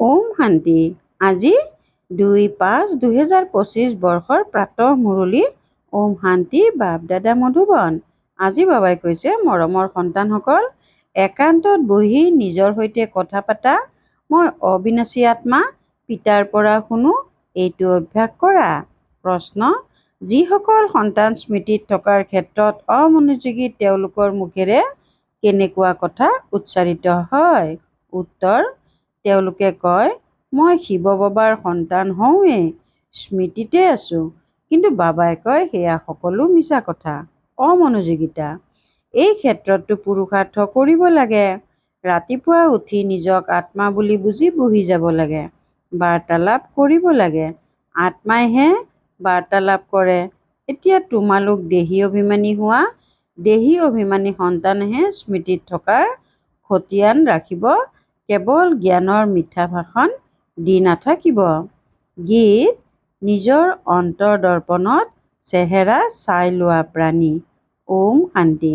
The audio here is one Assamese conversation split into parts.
ওম শান্তি। আজি 2-5-2025 বৰ্ষৰ প্ৰাতঃ মুৰলী। ওম শান্তি। বাপ দাদা মধুবন। আজি বাবাই কৈছে, মৰমৰ সন্তানসকল, একান্তত বহি নিজৰ সৈতে কথা পাতা। মই অবিনাশী আত্মা, পিতাৰ পৰা শুনো, এইটো অভ্যাস কৰা। প্ৰশ্ন: যিসকল সন্তান স্মৃতিত থকাৰ ক্ষেত্ৰত অমনোযোগী, তেওঁলোকৰ মুখেৰে কেনেকুৱা কথা উচ্চাৰিত হয়? উত্তৰ: তেওঁলোকে কয়, মই শিৱ বাবাৰ সন্তান হওঁৱেই, স্মৃতিতে আছো। কিন্তু বাবাই কয়, সেয়া সকলো মিছা কথা, অমনোযোগিতা। এই ক্ষেত্ৰতো পুৰুষাৰ্থ কৰিব লাগে। ৰাতিপুৱা উঠি নিজক আত্মা বুলি বুজি বহি যাব লাগে। বাৰ্তালাপ কৰিব লাগে। আত্মাইহে বাৰ্তালাপ কৰে। এতিয়া তোমালোক দেহী অভিমানী হোৱা। দেহী অভিমানী সন্তানেহে স্মৃতিত থকাৰ খতিয়ান ৰাখিব, কেৱল জ্ঞানৰ মিঠা ভাষণ দি নাথাকিব। গীত: নিজৰ অন্তৰ দৰ্পণত চেহেৰা চাই লোৱা প্ৰাণী। ওম শান্তি।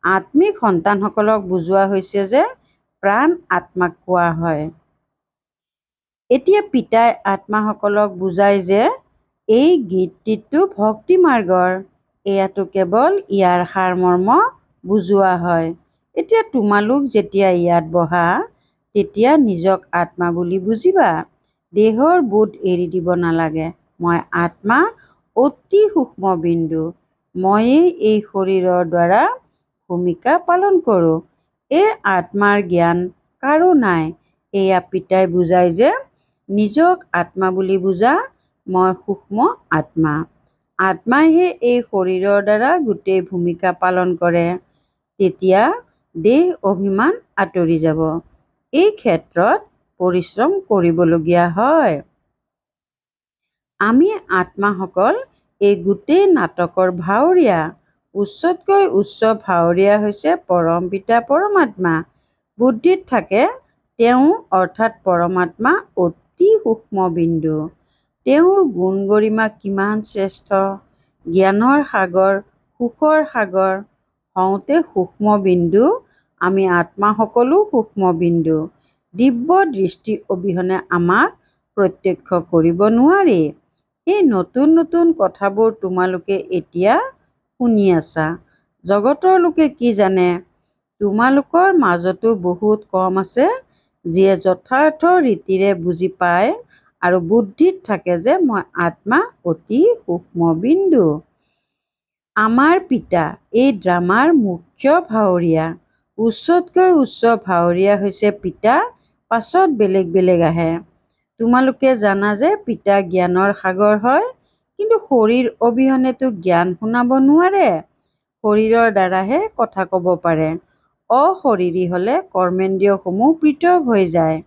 আত্মিক সন্তানসকলক বুজোৱা হৈছে যে প্ৰাণ আত্মাক কোৱা হয়। এতিয়া পিতাই আত্মাসকলক বুজায় যে এই গীতটিতো ভক্তি মাৰ্গৰ। এয়াতো কেৱল ইয়াৰ সাৰমৰ্ম বুজোৱা হয়। এতিয়া তোমালোক যেতিয়া ইয়াত বহা, তেতিয়া নিজক আত্মা বুলি বুজিবা। দেহৰ বোধ এৰি দিব নালাগে। মই আত্মা, অতি সূক্ষ্ম বিন্দু। ময়েই এই শৰীৰৰ দ্বাৰা ভূমিকা পালন কৰোঁ। এই আত্মাৰ জ্ঞান কাৰো নাই। এয়া পিতাই বুজায় যে নিজক আত্মা বুলি বুজা। মই সূক্ষ্ম আত্মা। আত্মাইহে এই শৰীৰৰ দ্বাৰা গোটেই ভূমিকা পালন কৰে। তেতিয়া দেহ অভিমান আঁতৰি যাব। এই ক্ষেত্ৰত পৰিশ্ৰম কৰিবলগীয়া হয়। আমি আত্মাসকল এই গোটেই নাটকৰ ভাৱৰীয়া। উচ্চতকৈ উচ্চ ভাৱৰীয়া হৈছে পৰম পিতা পৰমাত্মা। বুদ্ধিত থাকে তেওঁ, অৰ্থাৎ পৰমাত্মা অতি সূক্ষ্ম বিন্দু। তেওঁৰ গুণ গৰিমা কিমান শ্ৰেষ্ঠ। জ্ঞানৰ সাগৰ, সুখৰ সাগৰ। হওঁতে সূক্ষ্ম বিন্দু। আমি আত্মা সকলো সূক্ষ্ম বিন্দু। দিব্য দৃষ্টি অবিহনে আমাক প্ৰত্যক্ষ কৰিব নোৱাৰি। এই নতুন নতুন কথাবোৰ তোমালোকে এতিয়া শুনি আছা। জগতৰ লোকে কি জানে? তোমালোকৰ মাজতো বহুত কম আছে, যিয়ে যথাৰ্থ ৰীতিৰে বুজি পায় আৰু বুদ্ধিত থাকে যে মই আত্মা, অতি সূক্ষ্ম বিন্দু। আমাৰ পিতা এই ড্ৰামাৰ মুখ্য ভাৱৰীয়া। উচ্চতকৈ উচ্চ ভাৱৰীয়া হৈছে পিতা, পাছত বেলেগ বেলেগ আহে। তোমালোকে জানা যে পিতা জ্ঞানৰ সাগৰ হয়, কিন্তু শৰীৰ অবিহনেতো জ্ঞান শুনাব নোৱাৰে। শৰীৰৰ দ্বাৰাহে কথা ক'ব পাৰে। অশৰীৰী হ'লে কৰ্মেন্দ্ৰিয়সমূহ পৃথক হৈ যায়।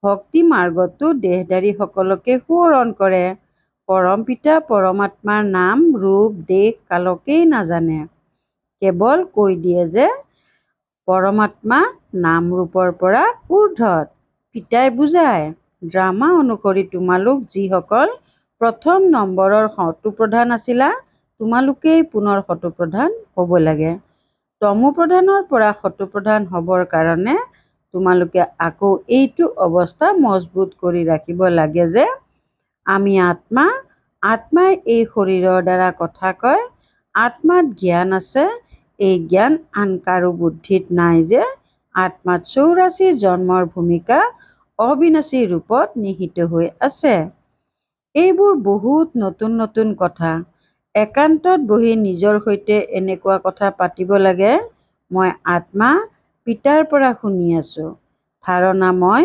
ভক্তি মাৰ্গতো দেহধাৰীসকলকে সোঁৱৰণ কৰে। পৰম পিতা পৰমাত্মাৰ নাম, ৰূপ, দেশ, কালকেই নাজানে। কেৱল কৈ দিয়ে যে পৰমাত্মা নাম ৰূপৰ পৰা ঊৰ্ধত। পিতাই বুজায়। ড্ৰামা অনুসৰি তোমালোক যিসকল প্ৰথম নম্বৰৰ শত্ৰুপ্ৰধান আছিলা, তোমালোকেই পুনৰ শত্ৰুপ্ৰধান হ'ব লাগে। তমোপ্ৰধানৰ পৰা শত্ৰুপ্ৰধান হ'বৰ কাৰণে তোমালোকে আকৌ এইটো অৱস্থা মজবুত কৰি ৰাখিব লাগে যে আমি আত্মা, আত্মাই এই শৰীৰৰ দ্বাৰা কথা কয়। আত্মাত জ্ঞান আছে। এই জ্ঞান আন কাৰো বুদ্ধিত নাই যে আত্মাত 84 জন্মৰ ভূমিকা অবিনাশী ৰূপত নিহিত হৈ আছে। এইবোৰ বহুত নতুন নতুন কথা। একান্তত বহি নিজৰ সৈতে এনেকুৱা কথা পাতিব লাগে। মই আত্মা, পিতাৰ পৰা শুনি আছো। ধাৰণা মই,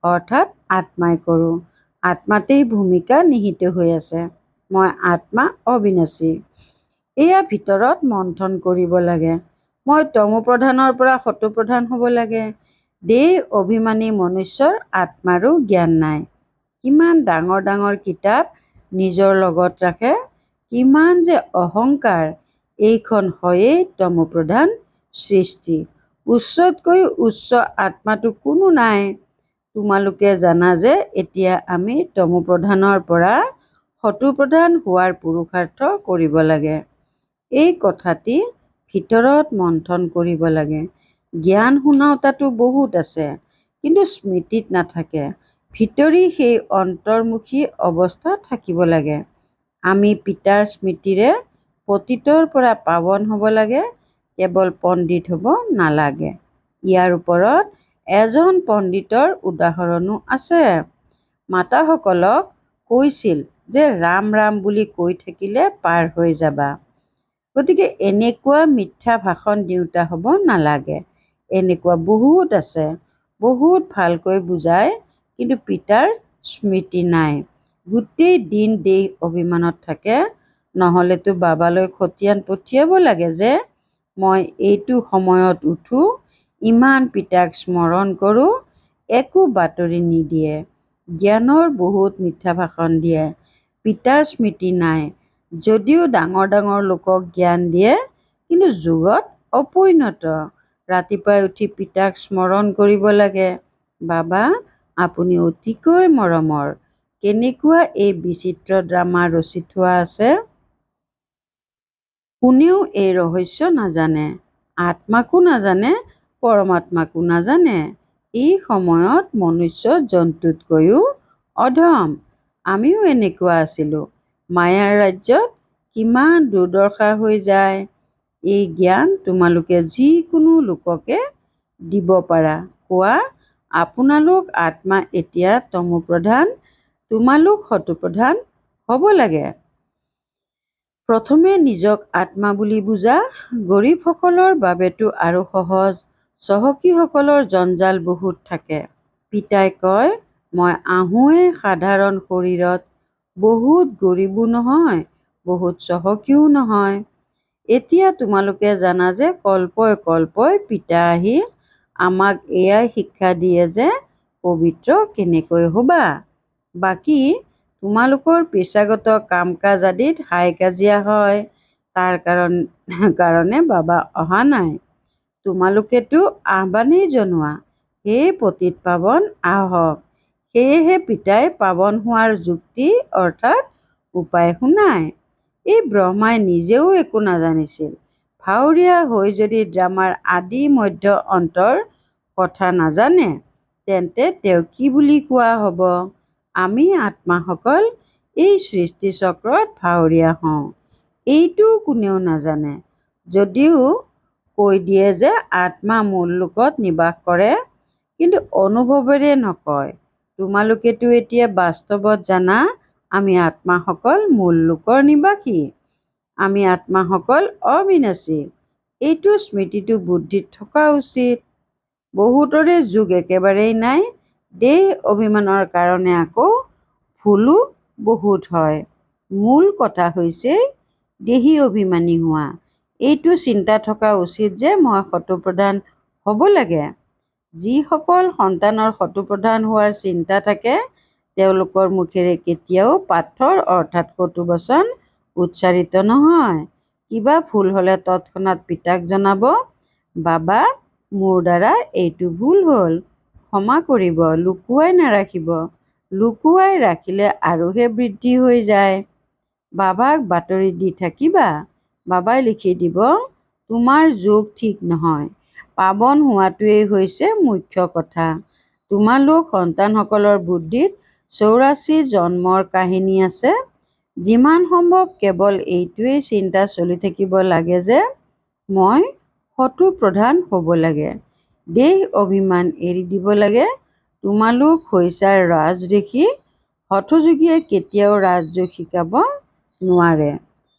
অৰ্থাৎ আত্মাই কৰোঁ। আত্মাতেই ভূমিকা নিহিত হৈ আছে। মই আত্মা অবিনাশী। এয়া ভিতৰত মন্থন কৰিব লাগে। মই তমোপ্ৰধানৰ পৰা শত্ৰুপ্ৰধান হ'ব লাগে। দেহ অভিমানী মনুষ্যৰ আত্মাৰো জ্ঞান নাই। কিমান ডাঙৰ ডাঙৰ কিতাপ নিজৰ লগত ৰাখে। কিমান যে অহংকাৰ। এইখন হয়েই তমোপ্ৰধান সৃষ্টি। উচ্চতকৈ উচ্চ আত্মাটো কোনো নাই। তোমালোকে জানা যে এতিয়া আমি তমোপ্ৰধানৰ পৰা শত্ৰুপ্ৰধান হোৱাৰ পুৰুষাৰ্থ কৰিব লাগে। এই কথাটি ভিতৰত মন্থন কৰিব লাগে। জ্ঞান শুনাওতাটো বহুত আছে, কিন্তু স্মৃতিত নাথাকে। ভিতৰি সেই অন্তৰ্মুখী অৱস্থা থাকিব লাগে। আমি পিতাৰ স্মৃতিৰে পতিতৰ পৰা পাৱন হ'ব লাগে, কেৱল পণ্ডিত হ'ব নালাগে। ইয়াৰ ওপৰত এজন পণ্ডিতৰ উদাহৰণো আছে। মাতাসকলক কৈছিল যে ৰাম ৰাম বুলি কৈ থাকিলে পাৰ হৈ যাবা। গতিকে এনেকুৱা মিথ্যা ভাষণ দিওঁতা হ'ব নালাগে। এনেকুৱা বহুত আছে, বহুত ভালকৈ বুজায়, কিন্তু পিতাৰ স্মৃতি নাই। গোটেই দিন দেহ অভিমানত থাকে। নহ'লেতো বাবালৈ খতিয়ান পঠিয়াব লাগে যে মই এইটো সময়ত উঠোঁ, ইমান পিতাক স্মৰণ কৰোঁ, একো বাতৰি নিদিয়ে। জ্ঞানৰ বহুত মিথ্যা ভাষণ দিয়ে। পিতাৰ স্মৃতি নাই। যদিও ডাঙৰ ডাঙৰ লোকক জ্ঞান দিয়ে, কিন্তু যোগত অপৰিণত। ৰাতিপুৱাই উঠি পিতাক স্মৰণ কৰিব লাগে, বাবা আপুনি অতিকৈ মৰমৰ। কেনেকুৱা এই বিচিত্ৰ ড্ৰামা ৰচি থোৱা আছে। কোনেও এই ৰহস্য নাজানে। আত্মাকো নাজানে, পৰমাত্মাকো নাজানে। এই সময়ত মনুষ্য জন্তুতকৈও অধম। আমিও এনেকুৱা আছিলোঁ। মায়াৰ ৰাজ্যত কিমান দুৰ্দশা হৈ যায়। এই জ্ঞান তোমালোকে যিকোনো লোককে দিব পাৰা। কোৱা, আপোনালোক আত্মা এতিয়া তমোপ্ৰধান, তোমালোক সতোপ্ৰধান হ'ব লাগে। প্ৰথমে নিজক আত্মা বুলি বুজা। গৰীবসকলৰ বাবেতো আৰু সহজ। চহকীসকলৰ জঞ্জাল বহুত থাকে। পিতাই কয়, মই আহোঁৱেই সাধাৰণ শৰীৰত, বহুত গৰীবো নহয়, বহুত চহকীও নহয়। এতিয়া তোমালোকে জানা যে কল্পই কল্পই পিতা আহি আমাক এয়াই শিক্ষা দিয়ে যে পবিত্ৰ কেনেকৈ হ'বা। বাকী তোমালোকৰ পেচাগত কাম কাজ আদিত হাই কাজিয়া হয়, তাৰ কাৰণে বাবা অহা নাই। তোমালোকেতো আহ্বানেই জনোৱা, হে পতিত পাৱন আহক। সেয়েহে পিতাই পাৱন হোৱাৰ যুক্তি অৰ্থাৎ উপায় শুনায়। এই ব্ৰহ্মাই নিজেও একো নাজানিছিল। ভাৱৰীয়া হৈ যদি ড্ৰামাৰ আদি মধ্য অন্তৰ কথা নাজানে, তেন্তে তেওঁ কি বুলি কোৱা হ'ব। আমি আত্মাসকল এই সৃষ্টি চক্ৰত ভাৱৰীয়া হওঁ, এইটো কোনেও নাজানে। যদিও কৈ দিয়ে যে আত্মা মূল লোকত নিবাস কৰে, কিন্তু অনুভৱেৰে নকয়। তোমালোকেতো এতিয়া বাস্তৱত জানা আমি আত্মাসকল মূল লোকৰ নিবাসী। আমি আত্মাসকল অবিনাশী। এইটো স্মৃতিটো বুদ্ধিত থকা উচিত। বহুতৰে যোগ একেবাৰেই নাই। দেহ অভিমানৰ কাৰণে আকৌ ভুলো বহুত হয়। মূল কথা হৈছে দেহী অভিমানী হোৱা। এইটো চিন্তা থকা উচিত যে মই সতোপ্ৰধান হ'ব লাগে। যিসকল সন্তানৰ সতোপ্ৰধান হোৱাৰ চিন্তা থাকে, তেওঁলোকৰ মুখেৰে কেতিয়াও পাথৰ অৰ্থাৎ কটু বচন উচ্চাৰিত নহয়। কিবা ভুল হ'লে তৎক্ষণাৎ পিতাক জনাব, বাবা মোৰ দ্বাৰা এইটো ভুল হ'ল, ক্ষমা কৰিব। লুকুৱাই নাৰাখিব। লুকুৱাই ৰাখিলে আৰুহে বৃদ্ধি হৈ যায়। বাবাক বাতৰি দি থাকিবা। বাবাই লিখি দিব, তোমাৰ যোগ ঠিক নহয়। পাৱন হোৱাটোৱেই হৈছে মুখ্য কথা। তোমালোক সন্তানসকলৰ বুদ্ধিত 84 জন্মৰ কাহিনী আছে। যিমান সম্ভৱ কেৱল এইটোৱেই চিন্তা চলি থাকিব লাগে যে মই সতোপ্ৰধান হ'ব লাগে। দেহ অভিমান এৰি দিব লাগে। তোমালোক হৈছা ৰাজঋষি। হঠযোগীয়ে কেতিয়াও ৰাজযোগ শিকাব নোৱাৰে।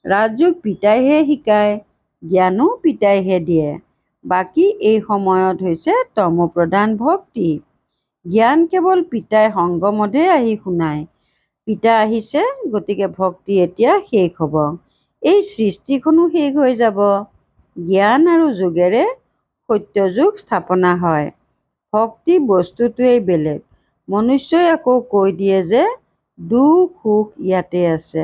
ৰাজযোগ পিতাইহে শিকায়, জ্ঞানো পিতাইহে দিয়ে। বাকী এই সময়ত হৈছে তমোপ্ৰধান ভক্তি। জ্ঞান কেৱল পিতাই সংগমতহে আহি শুনায়। পিতা আহিছে, গতিকে ভক্তি এতিয়া শেষ হ'ব। এই সৃষ্টিখনো শেষ হৈ যাব। জ্ঞান আৰু যোগেৰে সত্যযুগ স্থাপনা হয়। ভক্তি বস্তুটোৱেই বেলেগ। মনুষ্যই আকৌ কৈ দিয়ে যে দুখ সুখ ইয়াতে আছে।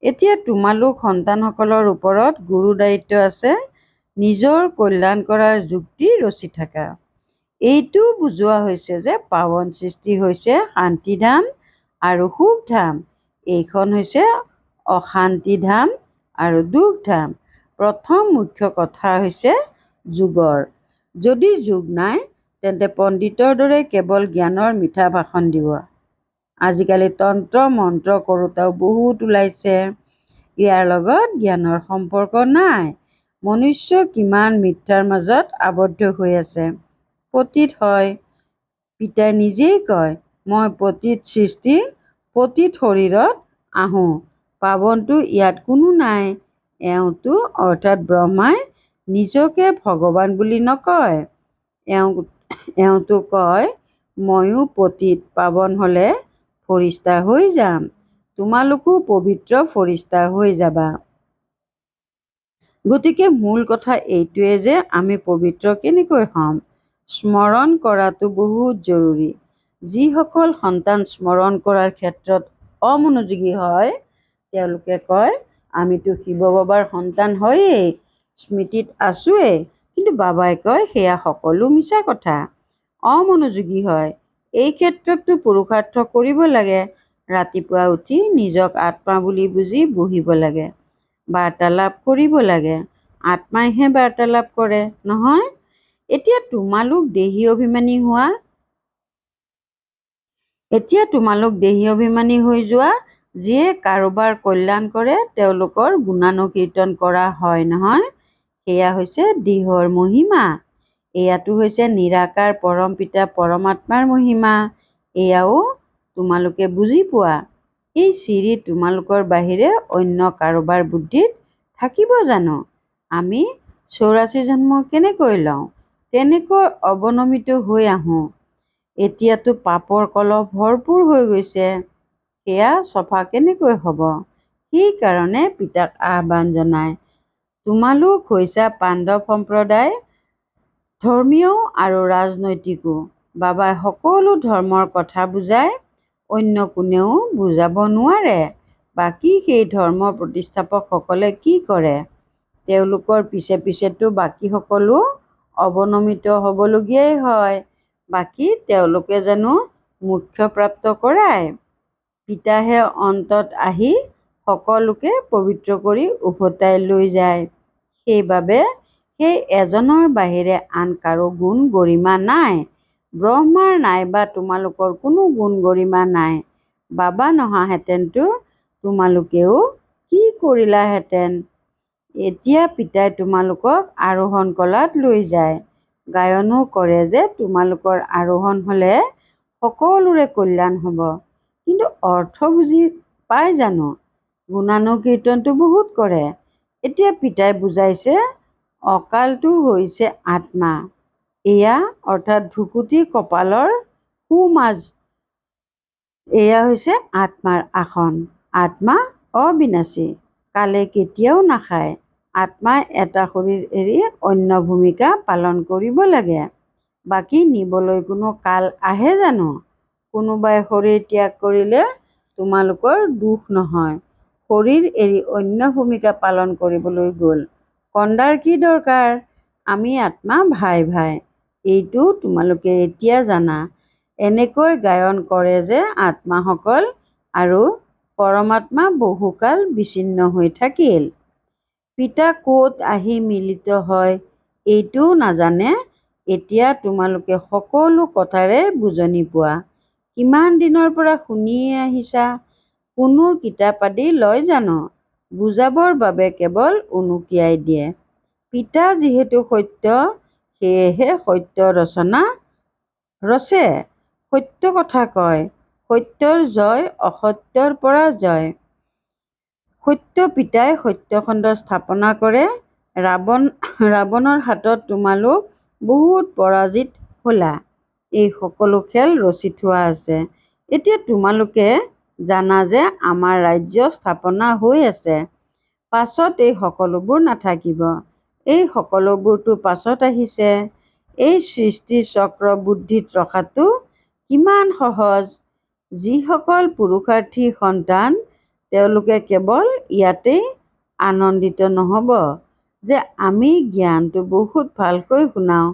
এতিয়া তোমালোক সন্তানসকলৰ ওপৰত গুৰু দায়িত্ব আছে, নিজৰ কল্যাণ কৰাৰ যুক্তি ৰচি থাকা। এইটো বুজোৱা হৈছে যে পাৱন সৃষ্টি হৈছে শান্তিধাম আৰু সুখধাম। এইখন হৈছে অশান্তিধাম আৰু দুখধাম। প্ৰথম মুখ্য কথা হৈছে যোগৰ। যদি যোগ নাই, তেন্তে পণ্ডিতৰ দৰে কেৱল জ্ঞানৰ মিঠা ভাষণ দিব। আজিকালি তন্ত্ৰ মন্ত্ৰ কৰোঁতাও বহুত ওলাইছে। ইয়াৰ লগত জ্ঞানৰ সম্পৰ্ক নাই। মনুষ্য কিমান মিথ্যাৰ মাজত আবদ্ধ হৈ আছে। পতিত হয়। পিতাই নিজেই কয়, মই পতিত সৃষ্টি, পতিত শৰীৰত আহোঁ। পাৱনটো ইয়াত কোনো নাই। এওঁতো অৰ্থাৎ ব্ৰহ্মাই নিজকে ভগৱান বুলি নকয়। এওঁতো কয়, ময়ো পতিত, পাৱন হ'লে ফৰিষ্টা হৈ যাম। তোমালোকো পবিত্ৰ ফৰিষ্টা হৈ যাবা। গতিকে মূল কথা এইটোৱে যে আমি পবিত্ৰ কেনেকৈ হ'ম? স্মৰণ কৰাটো বহুত জৰুৰী। যিসকল সন্তান স্মৰণ কৰাৰ ক্ষেত্ৰত অমনোযোগী হয়, তেওঁলোকে কয়, আমিতো শিৱ বাবাৰ সন্তান হয়েই, স্মৃতিত আছোৱেই। কিন্তু বাবাই কয়, সেয়া সকলো মিছা কথা। অমনোযোগী হয়। এই ক্ষেত্ৰততো পুৰুষাৰ্থ কৰিব লাগে। ৰাতিপুৱা উঠি নিজক আত্মা বুলি বুজি বহিব লাগে। বাৰ্তালাপ কৰিব লাগে। আত্মাইহে বাৰ্তালাপ কৰে, নহয়? এতিয়া তোমালোক দেহী অভিমানী হৈ যোৱা। যিয়ে কাৰোবাৰ কল্যাণ কৰে তেওঁলোকৰ গুণানুকীৰ্তন কৰা হয়, নহয়? সেয়া হৈছে দেহৰ মহিমা। এয়াতো হৈছে নিৰাকাৰ পৰম পিতা পৰমাত্মাৰ মহিমা। এয়াও তোমালোকে বুজি পোৱা। এই চিৰি তোমালোকৰ বাহিৰে অন্য কাৰোবাৰ বুদ্ধিত থাকিব জানো? আমি 84 জন্ম কেনেকৈ লওঁ? কেনেকৈ অৱনমিত হৈ আহোঁ? এতিয়াতো পাপৰ কলহ ভৰপূৰ হৈ গৈছে। সেয়া চফা কেনেকৈ হ'ব? সেইকাৰণে পিতাক আহ্বান জনায়। তোমালোক হৈছা পাণ্ডৱ সম্প্ৰদায়, ধৰ্মীয় আৰু ৰাজনৈতিকো। বাবাই সকলো ধৰ্মৰ কথা বুজায়, অন্য কোনেও বুজাব নোৱাৰে। বাকী সেই ধৰ্মৰ প্ৰতিষ্ঠাপকসকলে কি কৰে? তেওঁলোকৰ পিছে পিছেতো বাকী সকলো অৱনমিত হ'বলগীয়াই হয়। বাকী তেওঁলোকে জানো মোক্ষপ্ৰাপ্ত কৰায়? পিতাহে অন্তত আহি সকলোকে পবিত্ৰ কৰি উভতাই লৈ যায়। সেইবাবে সেই এজনৰ বাহিৰে আন কাৰো গুণ গৰিমা নাই। ব্ৰহ্মাৰ নাইবা তোমালোকৰ কোনো গুণ গৰিমা নাই। বাবা নহাহেঁতেনতো তোমালোকেও কি কৰিলাহেঁতেন? এতিয়া পিতাই তোমালোকক আৰোহণ কলাত লৈ যায়। গায়নো কৰে যে তোমালোকৰ আৰোহণ হ'লে সকলোৰে কল্যাণ হ'ব। কিন্তু অৰ্থ বুজি পায় জানো? গুণানুকীৰ্তনটো বহুত কৰে। এতিয়া পিতাই বুজাইছে, অকালটো হৈছে আত্মা। এয়া অৰ্থাৎ ভ্ৰূকুটি কপালৰ সোঁমাজ। এয়া হৈছে আত্মাৰ আসন। আত্মা অবিনাশী। কালে কেতিয়াও নাখায়। আত্মাই এটা শৰীৰ এৰি অন্য ভূমিকা পালন কৰিব লাগে। বাকী নিবলৈ কোনো কাল আহে জানো? কোনোবাই শৰীৰ ত্যাগ কৰিলে তোমালোকৰ দোষ নহয়। শৰীৰ এৰি অন্য ভূমিকা পালন কৰিবলৈ গ'ল। কন্দাৰ কি দৰকাৰ? আমি আত্মা ভাই ভাই। এইটো তোমালোকে এতিয়া জানা। এনেকৈ গায়ন কৰে যে আত্মাসকল আৰু পৰমাত্মা বহুকাল বিচ্ছিন্ন হৈ থাকিল। পিতা ক'ত আহি মিলিত হয় এইটোও নাজানে। এতিয়া তোমালোকে সকলো কথাৰে বুজনি পোৱা। কিমান দিনৰ পৰা শুনিয়ে আহিছা। কোনো কিতাপ আদি লয় জানো? বুজাবৰ বাবে কেৱল উনুকিয়াই দিয়ে। পিতা যিহেতু সত্য, সেয়েহে সত্য ৰচনা ৰচে। সত্য কথা কয়। সত্যৰ জয়, অসত্যৰ পৰা জয়। সত্য পিতাই সত্যখণ্ড স্থাপনা কৰে। ৰাৱণৰ হাতত তোমালোক বহুত পৰাজিত হ'লা। এই সকলো খেল ৰচি থোৱা আছে। এতিয়া তোমালোকে জানা যে আমাৰ ৰাজ্য স্থাপনা হৈ আছে। পাছত এই সকলোবোৰ নাথাকিব। এই সকলোবোৰতো পাছত আহিছে। এই সৃষ্টি চক্ৰ বুদ্ধিত ৰখাটো কিমান সহজ। যিসকল পুৰুষাৰ্থী সন্তান, তেওঁলোকে কেৱল ইয়াতেই আনন্দিত নহ'ব যে আমি জ্ঞানটো বহুত ভালকৈ শুনাওঁ,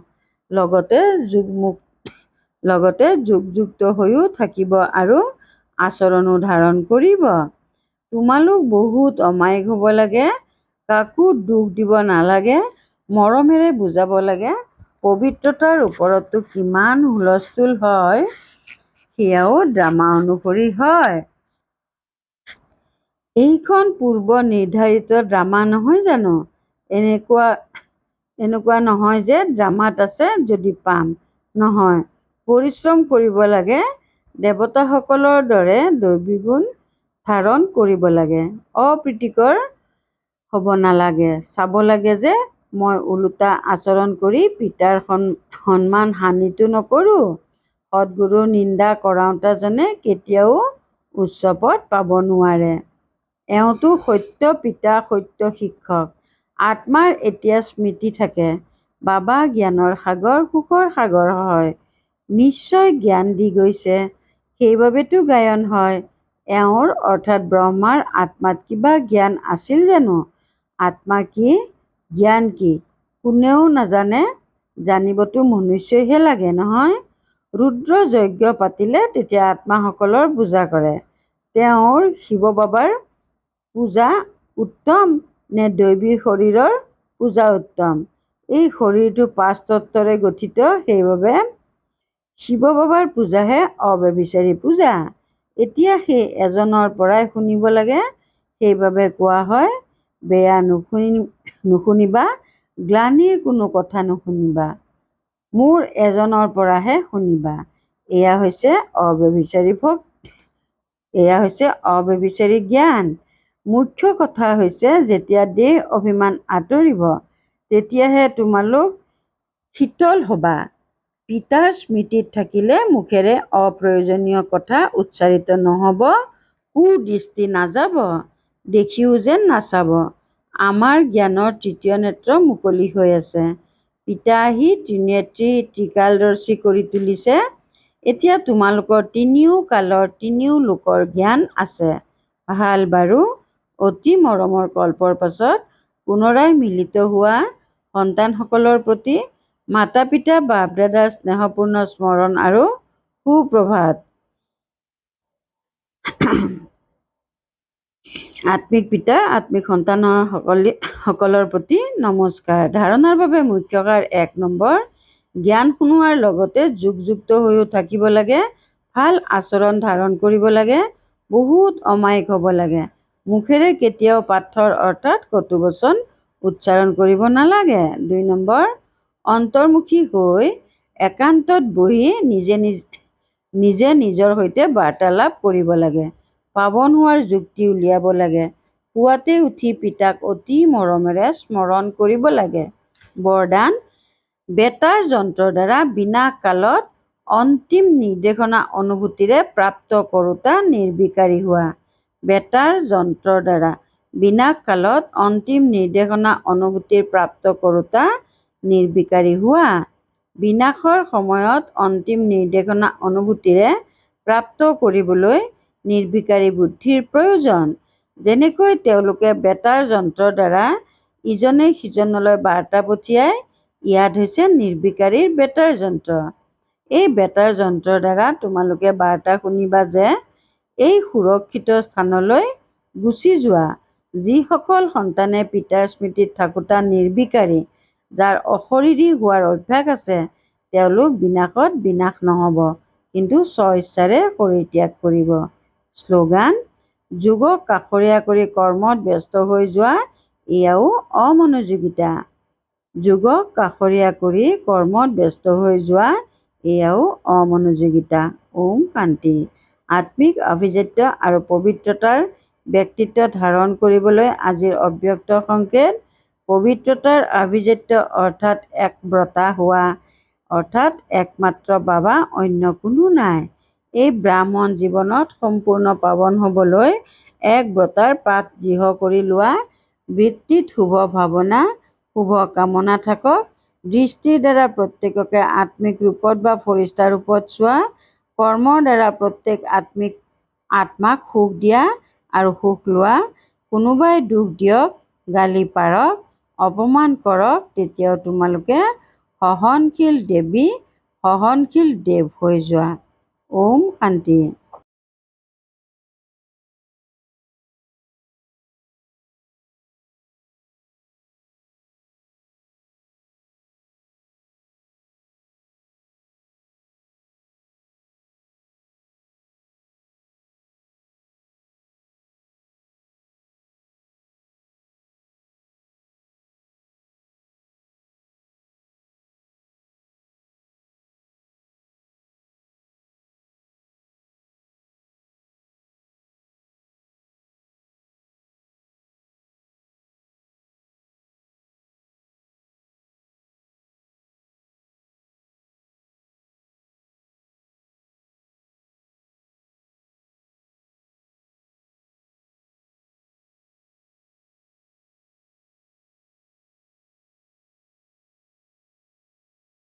লগতে যুগযুক্ত হৈও থাকিব আৰু আচৰণো ধাৰণ কৰিব। তোমালোক বহুত অমায়িক হ'ব লাগে। কাকো দুখ দিব নালাগে। মৰমেৰে বুজাব লাগে। পবিত্ৰতাৰ ওপৰততো কিমান হুলস্থুল হয়। সেয়াও ড্ৰামা অনুসৰি হয়। এইখন পূৰ্ব নিৰ্ধাৰিত ড্ৰামা নহয় জানো? এনেকুৱা নহয় যে ড্ৰামাত আছে যদি পাম। নহয়, পৰিশ্ৰম কৰিব লাগে, দেৱতাসকলৰ দৰে দৈৱী গুণ ধাৰণ কৰিব লাগে, অপ্ৰীতিকৰ হ'ব নালাগে। চাব লাগে যে মই ওলোটা আচৰণ কৰি পিতাৰ সন্মান হানিতো নকৰোঁ। সৎগুৰুৰ নিন্দা কৰাওঁতাজনে কেতিয়াও উচ্চ পদ পাব নোৱাৰে। এওঁতো সত্য পিতা, সত্য শিক্ষক। আত্মাৰ এতিয়া স্মৃতি থাকে। বাবা জ্ঞানৰ সাগৰ, সুখৰ সাগৰ হয়। নিশ্চয় জ্ঞান দি গৈছে, সেইবাবেতো গায়ন হয়। এওঁৰ অৰ্থাৎ ব্ৰহ্মাৰ আত্মাত কিবা জ্ঞান আছিল জানো? আত্মা কি, জ্ঞান কি কোনেও নাজানে। জানিবতো মনুষ্যইহে লাগে নহয়। ৰুদ্ৰ যজ্ঞ পাতিলে তেতিয়া আত্মাসকলৰ পূজা কৰে। তেওঁৰ শিৱ বাবাৰ পূজা উত্তম নে দৈৱী শৰীৰৰ পূজা উত্তম? এই শৰীৰটো ৫ তত্ত্বৰে গঠিত, সেইবাবে শিৱ বাবাৰ পূজাহে অব্যভিচাৰী পূজা। এতিয়া সেই এজনৰ পৰাই শুনিব লাগে, সেইবাবে কোৱা হয় বেয়া নুশুনিবা, গ্লানিৰ কোনো কথা নুশুনিবা, মোৰ এজনৰ পৰাহে শুনিবা। এয়া হৈছে অব্যভিচাৰী জ্ঞান। মুখ্য কথা হৈছে যেতিয়া দেহ অভিমান আঁতৰিব তেতিয়াহে তোমালোক শীতল হবা। পিতাৰ স্মৃতিত থাকিলে মুখেৰে অপ্ৰয়োজনীয় কথা উচ্চাৰিত নহব, কুদৃষ্টি নাযাব, দেখিও যেন নাচাব। আমাৰ জ্ঞানৰ তৃতীয় নেত্ৰ মুকলি হৈ আছে। পিতা আহি ত্ৰিনেত্ৰী ত্ৰিকালদৰ্শী কৰি তুলিছে। এতিয়া তোমালোকৰ তিনিও কালৰ তিনিও লোকৰ জ্ঞান আছে। ভাল বাৰু। অতি মৰমৰ কল্পৰ পাছত পুনৰাই মিলিত হোৱা সন্তানসকলৰ প্ৰতি মাতা পিতা বাপ দাদাৰ স্নেহপূৰ্ণ স্মৰণ আৰু সুপ্ৰভাত। আত্মিক পিতাৰ আত্মিক সন্তানসকলৰ প্ৰতি নমস্কাৰ। ধাৰণাৰ বাবে মুখ্য কাৰ ১ নম্বৰ, জ্ঞান শুনোৱাৰ লগতে যুগযুক্ত হৈও থাকিব লাগে। ভাল আচৰণ ধাৰণ কৰিব লাগে, বহুত অমায়িক হ'ব লাগে। মুখেৰে কেতিয়াও পাথৰ অৰ্থাৎ কটু বচন উচ্চাৰণ কৰিব নালাগে। ২ নম্বৰ, অন্তৰ্মুখী হৈ একান্তত বহি নিজে নিজৰ সৈতে বাৰ্তালাপ কৰিব লাগে। পাবন হোৱাৰ যুক্তি উলিয়াব লাগে। পুৱাতে উঠি পিতাক অতি মৰমেৰে স্মৰণ কৰিব লাগে। বৰদান, বেতাৰ যন্ত্ৰৰ দ্বাৰা বিনাশ কালত অন্তিম নিৰ্দেশনা অনুভূতিৰে প্ৰাপ্ত কৰোঁতা নিৰ্বিকাৰী হোৱা। বেতাৰ যন্ত্ৰৰ দ্বাৰা বিনাশ কালত অন্তিম নিৰ্দেশনা অনুভূতিৰ প্ৰাপ্ত কৰোঁতা নিৰ্বিকাৰী হোৱা। বিনাশৰ সময়ত অন্তিম নিৰ্দেশনা অনুভূতিৰে প্ৰাপ্ত কৰিবলৈ নিৰ্বিকাৰী বুদ্ধিৰ প্ৰয়োজন। যেনেকৈ তেওঁলোকে বেতাৰ যন্ত্ৰৰ দ্বাৰা ইজনে সিজনলৈ বাৰ্তা পঠিয়ায়, ইয়াত হৈছে নিৰ্বিকাৰীৰ বেতাৰ যন্ত্ৰ। এই বেতাৰ যন্ত্ৰৰ দ্বাৰা তোমালোকে বাৰ্তা শুনিবা যে এই সুৰক্ষিত স্থানলৈ গুচি যোৱা। যিসকল সন্তানে পিতাৰ স্মৃতিত থাকোঁতা নিৰ্বিকাৰী, যাৰ অশৰীৰী হোৱাৰ অভ্যাস আছে, তেওঁলোক বিনাশত বিনাশ নহ'ব, কিন্তু স্ব-ইচ্ছাৰে শৰীৰ ত্যাগ কৰিব। শ্লোগান, যোগক কাষৰীয়া কৰি কৰ্মত ব্যস্ত হৈ যোৱা, এয়াও অমনোযোগিতা। যোগক কাষৰীয়া কৰি কৰ্মত ব্যস্ত হৈ যোৱা, এয়াও অমনোযোগিতা। ওম শান্তি। আত্মিক আভিজাত্য আৰু পবিত্ৰতাৰ ব্যক্তিত্ব ধাৰণ কৰিবলৈ আজিৰ অব্যক্ত সংকেত। পবিত্ৰতাৰ আভিজাত্য অৰ্থাৎ একব্ৰতা হোৱা, অৰ্থাৎ একমাত্ৰ বাবা, অন্য কোনো নাই। এই ব্ৰাহ্মণ জীৱনত সম্পূৰ্ণ পাৱন হ'বলৈ একব্ৰতাৰ পাঠ দৃঢ় কৰি লোৱা। বৃত্তিত শুভ ভাৱনা, শুভ কামনা থাকক। দৃষ্টিৰ দ্বাৰা প্ৰত্যেককে আত্মিক ৰূপত বা ফৰিষ্টা ৰূপত চোৱা। কৰ্মৰ দ্বাৰা প্ৰত্যেক আত্মাক সুখ দিয়া আৰু সুখ লোৱা। কোনোবাই দুখ দিয়ক, গালি পাৰক, অপমান কৰক, তেতিয়াও তোমালোকে সহনশীল দেৱী, সহনশীল দেৱ হৈ যোৱা। ওম শান্তি।